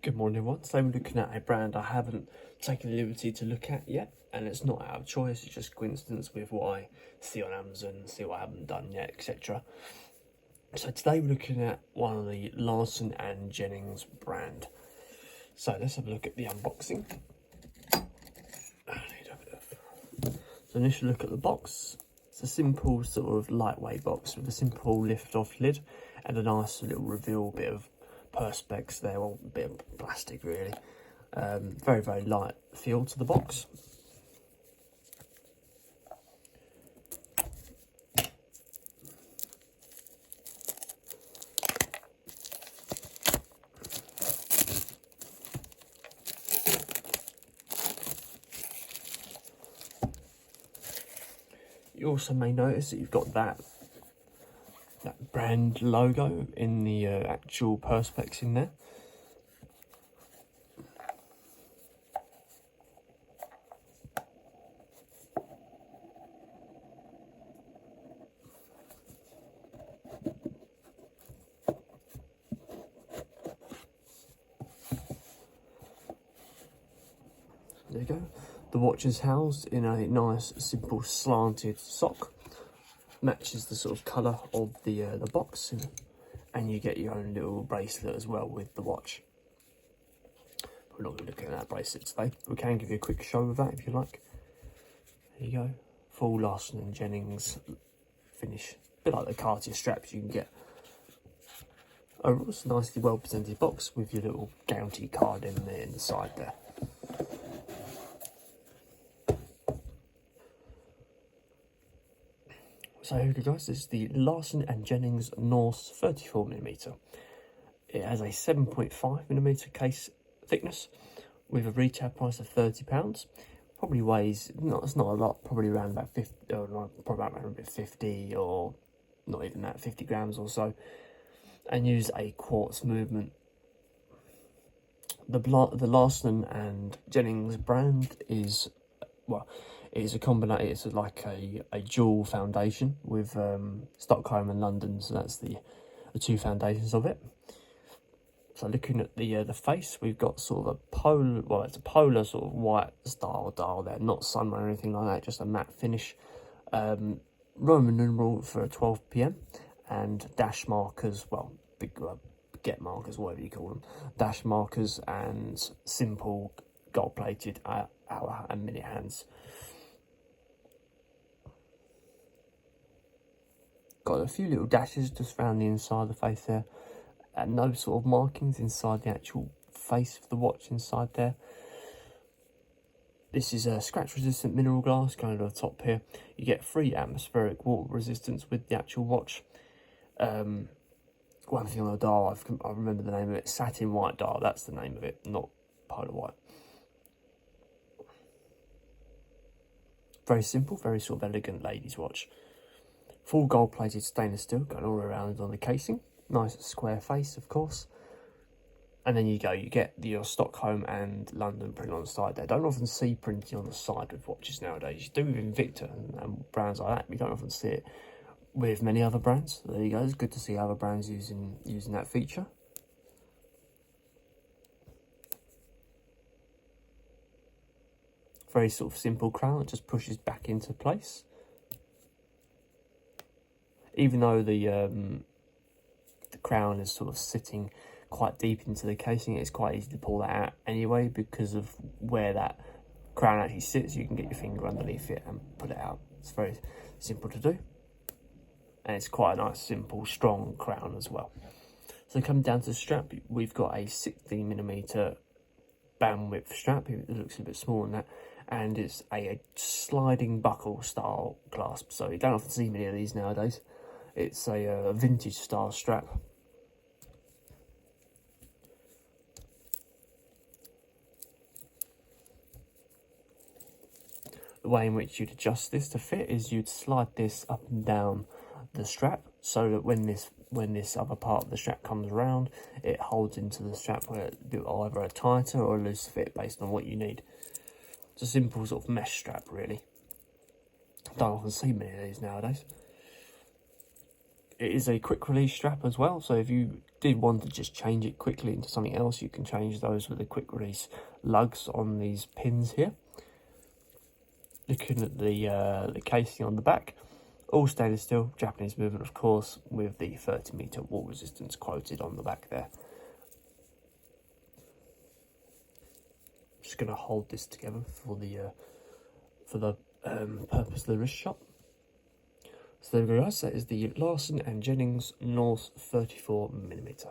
Good morning everyone. Today we're looking at a brand I haven't taken the liberty to look at yet, and it's not out of choice, it's just coincidence with what I see on Amazon, see what I haven't done yet, etc. So today we're looking at one of the Larsson and Jennings brand. So let's have a look at the unboxing. So initial look at the box. It's a simple sort of lightweight box with a simple lift off lid and a nice little reveal bit of perspex there, well, a bit of plastic really. Very light feel to the box. You also may notice that you've got that brand logo in the actual perspex in there. There you go. The watch is housed in a nice, simple, slanted sock. Matches the sort of colour of the box, and you get your own little bracelet as well with the watch. We're not going to look at that bracelet today. We can give you a quick show of that if you like. There you go. Full Larsson and Jennings finish. A bit like the Cartier straps you can get. Overall, it's a nicely well presented box with your little Bounty card in there in the side there. So here we go, guys, this is the Larsson and Jennings Norse 34mm. It has a 7.5mm case thickness with a retail price of £30. Probably weighs, it's not a lot, probably around about 50, or probably around 50, or not even that, 50 grams or so. And use a quartz movement. The Larsson and Jennings brand is, well, it's a combination. It's like a dual foundation with Stockholm and London, so that's the two foundations of it. So looking at the face, we've got sort of a polar, well, it's a polar sort of white style dial there, not sunburn or anything like that, just a matte finish. Roman numeral for 12 PM and dash markers, well, big get markers, whatever you call them, dash markers and simple gold plated hour and minute hands. Got a few little dashes just around the inside of the face there, and no sort of markings inside the actual face of the watch inside there. This is a scratch resistant mineral glass going to the top here. You get 3 atmospheric water resistance with the actual watch. One thing on the dial, I remember the name of it, satin white dial, that's the name of it, not polar white. Very simple, very sort of elegant ladies watch. Full gold plated stainless steel going all around on the casing. Nice square face, of course. And then you get your Stockholm and London print on the side there. Don't often see printing on the side with watches nowadays. You do with Invicta and brands like that, but you don't often see it with many other brands. There you go, it's good to see other brands using that feature. Very sort of simple crown, it just pushes back into place. Even though the crown is sort of sitting quite deep into the casing, it's quite easy to pull that out anyway because of where that crown actually sits. You can get your finger underneath it and pull it out. It's very simple to do. And it's quite a nice, simple, strong crown as well. So coming down to the strap, we've got a 16mm band width strap. It looks a bit smaller than that. And it's a sliding buckle style clasp. So you don't often see many of these nowadays. It's a vintage style strap. The way in which you'd adjust this to fit is you'd slide this up and down the strap so that when this other part of the strap comes around, it holds into the strap where it will either a tighter or a loose fit based on what you need. It's a simple sort of mesh strap really. Don't often see many of these nowadays. It is a quick release strap as well, so if you did want to just change it quickly into something else, you can change those with the quick release lugs on these pins here. Looking at the casing on the back, all stainless steel, Japanese movement of course, with the 30-meter wall resistance quoted on the back there. Just going to hold this together for the purpose of the wrist shot. So there we go guys, that is the Larsson and Jennings Norse 34mm.